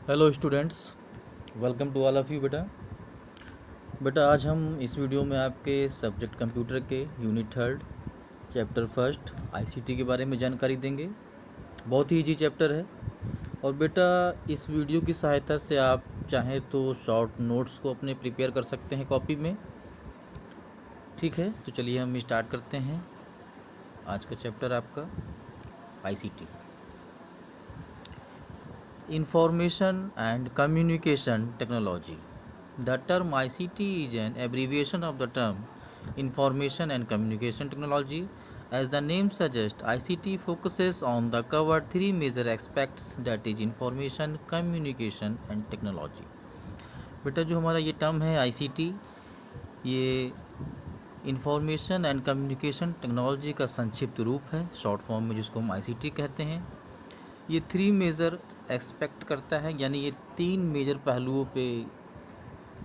Hello students, welcome to all of you. बेटा आज हम इस वीडियो में आपके सब्जेक्ट कंप्यूटर के unit third chapter first ICT के बारे में जानकारी देंगे। बहुत ही इजी चैप्टर है और बेटा इस वीडियो की सहायता से आप चाहें तो शॉर्ट नोट्स को अपने प्रिपेयर कर सकते हैं कॉपी में। ठीक है, तो चलिए हम स्टार्ट करते हैं आज का चैप्टर आपका ICT, information and communication technology. The term ICT is an abbreviation of the term Information and Communication Technology. As the name suggests, ICT focuses on the covered three major aspects, that is information, communication and technology. बेटा जो हमारा ये term है ICT, ये information and communication technology का संक्षिप्त रूप है, शॉर्ट फॉर्म में जिसको हम ICT कहते हैं। ये थ्री मेजर एक्सपेक्ट करता है, यानी ये तीन मेजर पहलुओं पे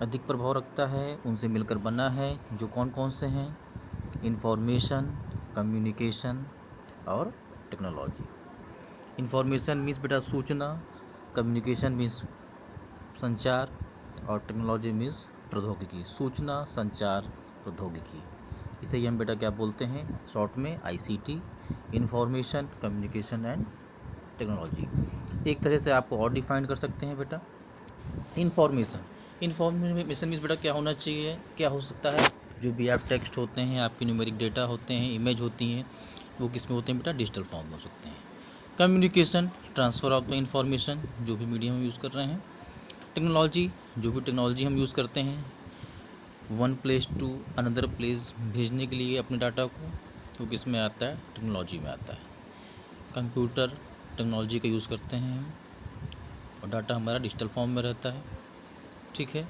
अधिक प्रभाव रखता है, उनसे मिलकर बना है, जो कौन कौन से हैं? इंफॉर्मेशन, कम्युनिकेशन और टेक्नोलॉजी। इंफॉर्मेशन मीन्स बेटा सूचना, कम्युनिकेशन मीन्स संचार और टेक्नोलॉजी मीन्स प्रौद्योगिकी, सूचना संचार प्रौद्योगिकी। इसे ही हम बेटा क्या बोलते हैं शॉर्ट में? ICT, information communication and technology. एक तरह से आपको और डिफाइन कर सकते हैं बेटा, इन्फॉर्मेशन मीन्स बेटा क्या होना चाहिए, क्या हो सकता है? जो भी आप टेक्स्ट होते हैं, आपके न्यूमेरिक डेटा होते हैं, इमेज होती हैं, वो किस में होते हैं बेटा? डिजिटल फॉर्म में हो सकते हैं। Communication, transfer of the information, जो भी मीडियम हम यूज़ कर रहे हैं। टेक्नोलॉजी, जो भी टेक्नोलॉजी हम यूज़ करते हैं one place to another place भेजने के लिए अपने डाटा को, तो किस में आता है? टेक्नोलॉजी में आता है। कंप्यूटर टेक्नोलॉजी का यूज़ करते हैं हम और डाटा हमारा डिजिटल फॉर्म में रहता है। ठीक है,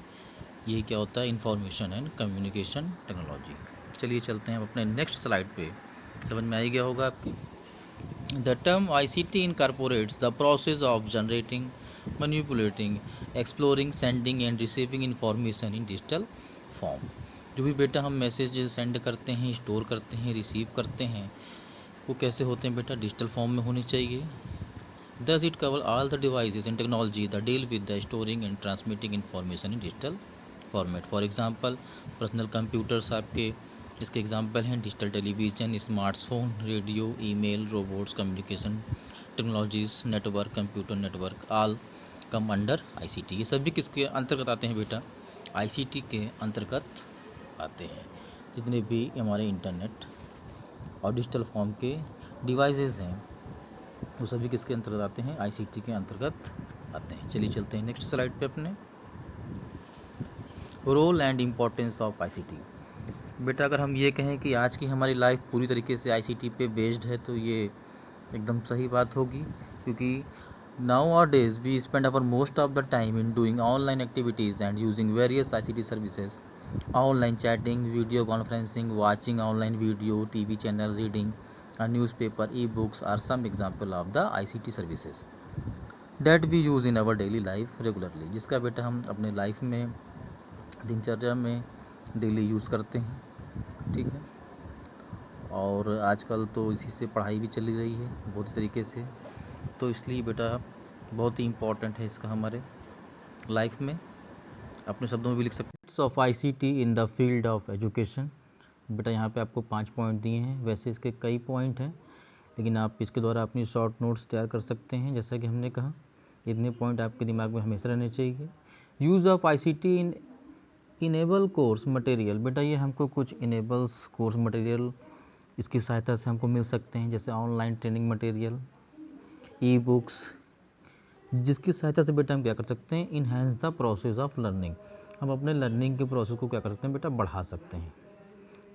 ये क्या होता है? Information and communication technology. चलिए चलते हैं अपने नेक्स्ट स्लाइड पे, समझ में आ ही गया होगा आपकी। The term ICT incorporates the process of generating, manipulating, exploring, sending end receiving information in digital form. जो भी बेटा हम मैसेज सेंड करते हैं, स्टोर करते हैं, रिसीव करते हैं, वो कैसे होते हैं बेटा? डिजिटल फॉर्म में होनी चाहिए। Thus, it covers all the devices and technology that deal with the storing and transmitting information in digital format. For example, personal computers आपके इसके एग्जांपल हैं digital television, smartphone, radio, email, robots, communication technologies, network, computer network, all come under ICT. ये सभी किसके अंतर्गत आते हैं बेटा? आईसीटी के अंतर्गत आते हैं। जितने भी हमारे इंटरनेट और डिजिटल फॉर्म के डिवाइसेस हैं, वो सभी किसके अंतर्गत आते हैं? आईसीटी के अंतर्गत आते हैं। चलिए चलते हैं नेक्स्ट स्लाइड पे अपने। Role and importance of ICT. बेटा अगर हम ये कहें कि आज की हमारी लाइफ पूरी तरीके से आईसीटी पे बेस्ड है, तो ये एकदम सही बात होगी, क्योंकि nowadays we spend our most of the time in doing online activities and using various ICT services, online chatting, video conferencing, watching online video, TV channel, reading a newspaper, e-books are some example of the ICT services that we use in our daily life regularly, जिसका बेटा हम अपने life में, दिनचर्या में daily use करते हैं। ठीक है, और आजकल तो इसी से पढ़ाई भी चली रही है बहुत तरीके से, तो इसलिए बेटा बहुत ही इम्पोर्टेंट है इसका हमारे लाइफ में। अपने शब्दों में भी लिख सकते हैं। Of ICT in the field of education. बेटा यहाँ पे आपको 5 पॉइंट दिए हैं, वैसे इसके कई पॉइंट हैं, लेकिन आप इसके द्वारा अपनी शॉर्ट नोट्स तैयार कर सकते हैं। जैसा कि हमने कहा, इतने पॉइंट आपके दिमाग में हमेशा रहने चाहिए। Use of ICT in enable course material. बेटा ये हमको कुछ इनेबल्स कोर्स मटेरियल इसकी सहायता से हमको मिल सकते हैं, जैसे online training material, e books, जिसकी सहायता से बेटा हम क्या कर सकते हैं? Enhance the process of learning. हम अपने लर्निंग के प्रोसेस को क्या कर सकते हैं बेटा? बढ़ा सकते हैं।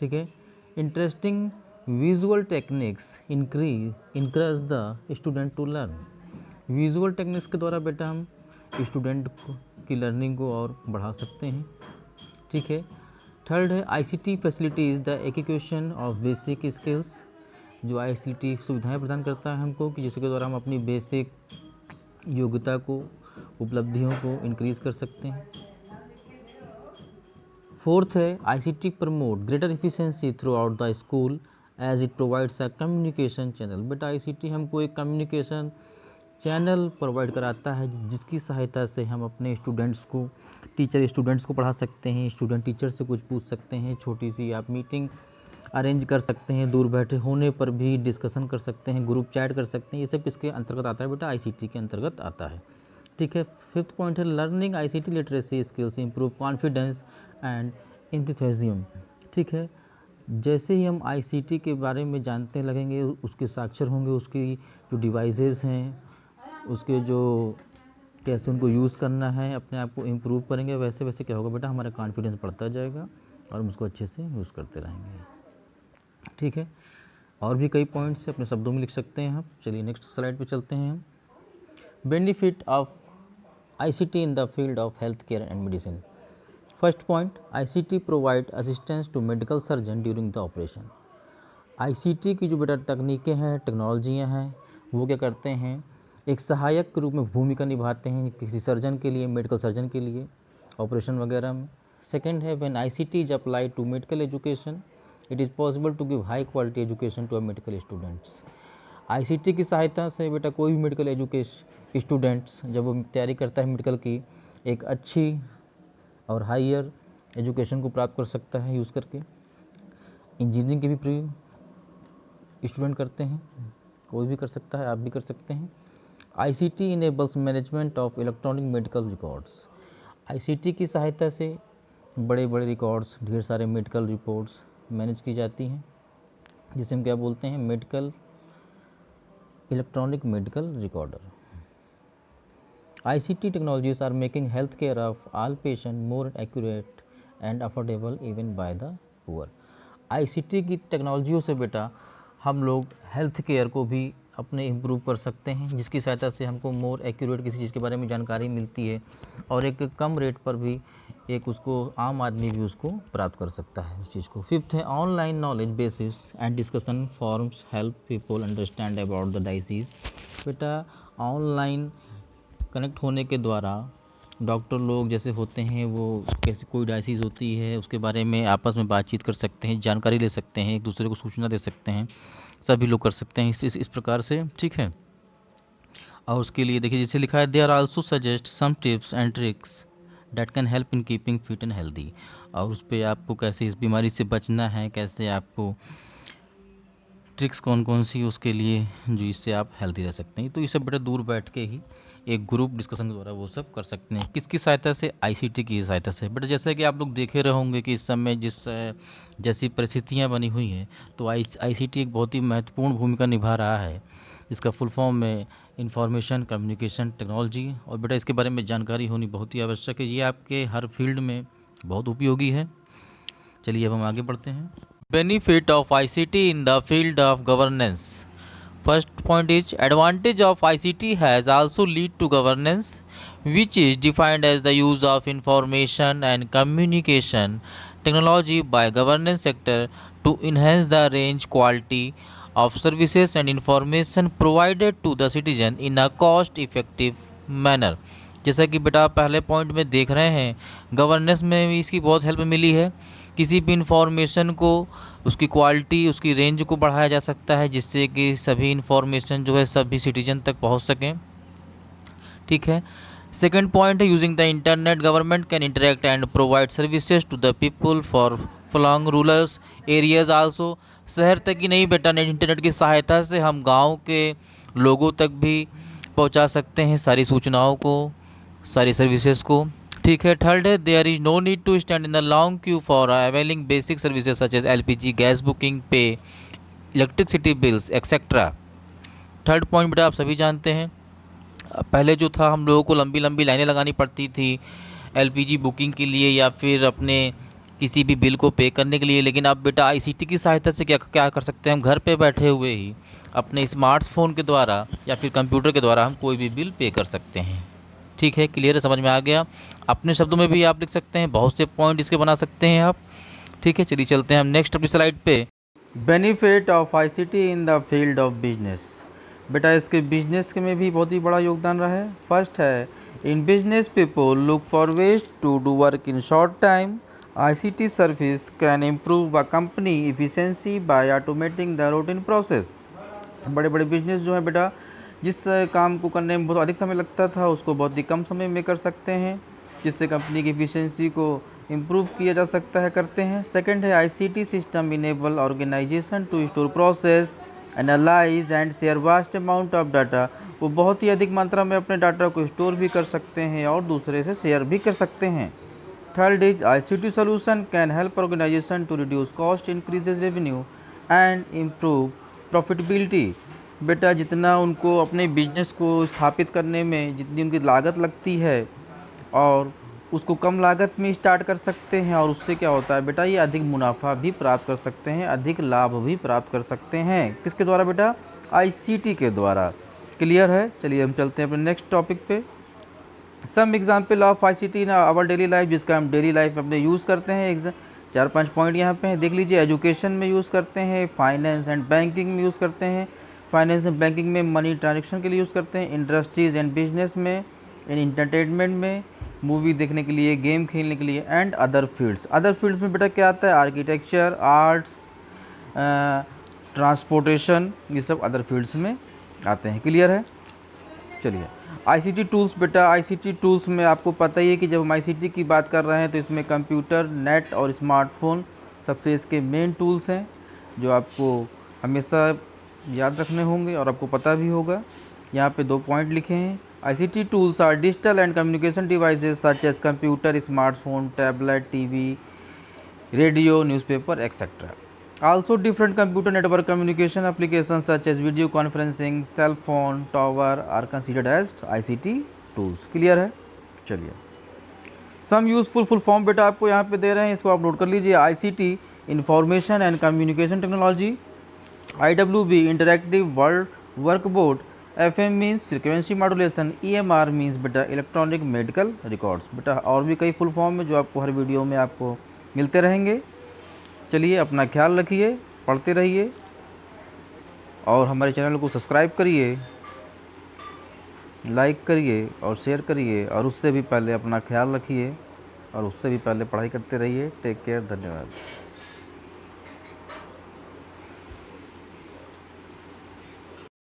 ठीक है, interesting visual techniques encourage the student to learn. Visual techniques के द्वारा बेटा हम स्टूडेंट की लर्निंग को और बढ़ा सकते हैं। ठीक है, थर्ड है ICT facilities the acquisition of basic skills. जो आईसीटी सुविधाएं प्रदान करता है हमको, कि जिसके द्वारा हम अपनी बेसिक योग्यता को, उपलब्धियों को इंक्रीज कर सकते हैं। फोर्थ है ICT promote greater efficiency throughout the school as it provides a communication channel. बेटा आईसीटी हमको एक कम्युनिकेशन चैनल प्रोवाइड कराता है जिसकी सहायता से हम अपने स्टूडेंट्स को, टीचर स्टूडेंट्स को पढ़ा सकते हैं, स्टूडेंट टीचर से कुछ पूछ सकते हैं, छोटी सी आप मीटिंग अरेंज कर सकते हैं, दूर बैठे होने पर भी डिस्कशन कर सकते हैं, ग्रुप चैट कर सकते हैं। ये सब किसके अंतर्गत आता है बेटा? आईसीटी के अंतर्गत आता है। ठीक है। फिफ्थ पॉइंट है learning ICT literacy skills improve confidence and enthusiasm. ठीक है। जैसे ही हम आईसीटी के बारे में जानते लगेंगे, उसके साक्षर होंगे, उसकी जो डिवाइसेस हैं, उसके जो कैसे उनको यूज़ करना है, अपने आप को इम्प्रूव करेंगे, वैसे वैसे क्या होगा बेटा? हमारा कॉन्फिडेंस बढ़ता जाएगा और हम उसको अच्छे से यूज़ करते रहेंगे। ठीक है। और भी कई पॉइंट्स अपने शब्दों में लिख सकते हैं आप। चलिए नेक्स्ट स्लाइड पे चलते हैं हम। Benefit of ICT in the field of health care and medicine. First point, ICT provide assistance to medical surgeon during the operation. ICT की जो बेटा तकनीकें हैं, टेक्नोलॉजियाँ हैं, वो क्या करते हैं? एक सहायक के रूप में भूमिका निभाते हैं किसी सर्जन के लिए, मेडिकल सर्जन के लिए, ऑपरेशन वगैरह में। सेकेंड है, when ICT is applied to medical education it is possible to give high quality education to medical students. ICT की सहायता से बेटा कोई भी मेडिकल एजुकेशन स्टूडेंट्स जब वो तैयारी करता है मेडिकल की, एक अच्छी और हायर एजुकेशन को प्राप्त कर सकता है यूज़ करके। इंजीनियरिंग के भी प्रयोग स्टूडेंट करते हैं, कोई भी कर सकता है, आप भी कर सकते हैं। ICT enables management of electronic medical records. ICT की सहायता से बड़े बड़े रिकॉर्ड्स, ढेर सारे मेडिकल रिपोर्ट्स मैनेज की जाती हैं, जिसे हम क्या बोलते हैं? Electronic medical recorder. ICT technologies are making health care of all patient more accurate and affordable even by the poor. ICT की टेक्नोलॉजियों से बेटा हम लोग हेल्थ केयर को भी अपने इम्प्रूव कर सकते हैं, जिसकी सहायता से हमको मोर एक्यूरेट किसी चीज़ के बारे में जानकारी मिलती है और एक कम रेट पर भी एक उसको आम आदमी भी उसको प्राप्त कर सकता है उस चीज़ को। फिफ्थ है online knowledge basis and discussion forums help people understand about the disease. बेटा ऑनलाइन कनेक्ट होने के द्वारा डॉक्टर लोग जैसे होते हैं, वो कैसे कोई डायसीज़ होती है उसके बारे में आपस में बातचीत कर सकते हैं, जानकारी ले सकते हैं, एक दूसरे को सूचना दे सकते हैं, सभी लोग कर सकते हैं इस प्रकार से। ठीक है। और उसके लिए देखिए जैसे लिखा है, they are also suggest some tips and tricks that can help in keeping fit and healthy. और उस पर आपको कैसे इस बीमारी से बचना है, कैसे आपको ट्रिक्स कौन कौन सी उसके लिए जो इससे आप हेल्दी रह सकते हैं। तो ये सब बेटा दूर बैठ के ही एक ग्रुप डिस्कशन के द्वारा वो सब कर सकते हैं। किसकी सहायता से? आईसीटी की सहायता से। बेटा जैसे कि आप लोग देखे रहोगे कि इस समय जैसी परिस्थितियाँ बनी हुई हैं, तो आईसीटी एक बहुत ही महत्वपूर्ण भूमिका निभा रहा है। इसका फुल फॉर्म में इंफॉर्मेशन कम्युनिकेशन टेक्नोलॉजी। और बेटा इसके बारे में जानकारी होनी बहुत ही आवश्यक है, ये आपके हर फील्ड में बहुत उपयोगी है। चलिए अब हम आगे बढ़ते हैं। Benefit of ICT in the field of governance. First point is advantage of ICT has also lead to governance, which is defined as the use of information and communication technology by governance sector to enhance the range quality of services and information provided to the citizen in a cost effective manner. जैसा कि बेटा पहले point में देख रहे हैं, governance में भी इसकी बहुत हेल्प मिली है। किसी भी इंफॉर्मेशन को, उसकी क्वालिटी, उसकी रेंज को बढ़ाया जा सकता है, जिससे कि सभी इंफॉर्मेशन जो है सभी सिटीजन तक पहुंच सकें। ठीक है। सेकेंड पॉइंट है, using the internet government can interact and provide services to the people for flung rurals areas also. शहर तक ही नहीं बेटा, इंटरनेट की सहायता से हम गाँव के लोगों तक भी पहुँचा सकते हैं सारी सूचनाओं को, सारी सर्विसेज को। ठीक है। थर्ड है, there is no need to stand in the long queue for availing basic services such as LPG, gas booking, pay, electricity bills etcetera. Third point बेटा आप सभी जानते हैं, पहले जो था हम लोगों को लंबी लंबी लाइनें लगानी पड़ती थी एलपीजी बुकिंग के लिए या फिर अपने किसी भी बिल को पे करने के लिए, लेकिन अब बेटा आईसीटी की सहायता से क्या क्या कर सकते हैं हम? घर पे बैठे हुए ही अपने स्मार्टफोन के द्वारा या फिर कंप्यूटर के द्वारा हम कोई भी बिल पे कर सकते हैं। ठीक है, क्लियर है, समझ में आ गया? अपने शब्दों में भी आप लिख सकते हैं, बहुत से पॉइंट इसके बना सकते हैं आप। ठीक है, चलिए चलते हैं हम नेक्स्ट अपनी स्लाइड पे। Benefit of ICT in the field of business. बेटा इसके बिजनेस के में भी बहुत ही बड़ा योगदान रहा है। फर्स्ट है, in business people look for ways to do work in short time. ICT service can improve a company efficiency by automating the routine process. बड़े बड़े बिजनेस जो है बेटा जिस काम को करने में बहुत अधिक समय लगता था उसको बहुत ही कम समय में कर सकते हैं, जिससे कंपनी की एफिशिएंसी को इम्प्रूव किया जा सकता है, करते हैं। सेकंड है ICT system enable organization to store, process, analyze and share vast amount of data. वो बहुत ही अधिक मात्रा में अपने डाटा को स्टोर भी कर सकते हैं और दूसरे से शेयर भी कर सकते हैं। Third is ICT solution can help organization to reduce cost, increases revenue and improve profitability. बेटा जितना उनको अपने बिजनेस को स्थापित करने में जितनी उनकी लागत लगती है और उसको कम लागत में स्टार्ट कर सकते हैं, और उससे क्या होता है बेटा, ये अधिक मुनाफा भी प्राप्त कर सकते हैं, अधिक लाभ भी प्राप्त कर सकते हैं। किसके द्वारा बेटा? आईसीटी के द्वारा। क्लियर है? चलिए हम चलते हैं अपने नेक्स्ट टॉपिक पे। Some example of ICT in our daily life, जिसका हम डेली लाइफ में अपने यूज़ करते हैं। 4-5 पॉइंट यहाँ पे हैं, देख लीजिए। एजुकेशन में यूज़ करते हैं, फाइनेंस एंड बैंकिंग में यूज़ करते हैं, फाइनेंस एंड बैंकिंग में मनी ट्रांजेक्शन के लिए यूज़ करते हैं, इंडस्ट्रीज़ एंड बिजनेस में, इन इंटरटेनमेंट में, मूवी देखने के लिए, गेम खेलने के लिए, and other fields. Other fields में बेटा क्या आता है? आर्किटेक्चर, आर्ट्स, ट्रांसपोर्टेशन, ये सब अदर फील्ड्स में आते हैं। क्लियर है? चलिए आईसीटी टूल्स। बेटा आईसीटी टूल्स में आपको पता ही है कि जब हम आईसीटी की बात कर रहे हैं तो इसमें कंप्यूटर, नेट और स्मार्टफोन सबसे इसके मेन टूल्स हैं, जो आपको हमेशा याद रखने होंगे और आपको पता भी होगा। यहाँ पे 2 पॉइंट लिखे हैं। ICT tools are digital and communication devices such as computer, smartphone, tablet, TV, radio, newspaper, etcetera. Also different computer network communication applications such as video conferencing, cell phone, tower are considered as ICT tools. Clear है? चलिए सम useful full form बेटा आपको यहाँ पे दे रहे हैं, इसको आप नोट कर लीजिए। ICT information and communication technology, IWB interactive world workboard, FM means frequency modulation, EMR means बेटा इलेक्ट्रॉनिक मेडिकल रिकॉर्ड्स। बेटा और भी कई फुल फॉर्म है जो आपको हर वीडियो में आपको मिलते रहेंगे। चलिए अपना ख्याल रखिए, पढ़ते रहिए और हमारे चैनल को सब्सक्राइब करिए, लाइक करिए और शेयर करिए, और उससे भी पहले अपना ख्याल रखिए और उससे भी पहले पढ़ाई करते रहिए। टेक केयर, धन्यवाद।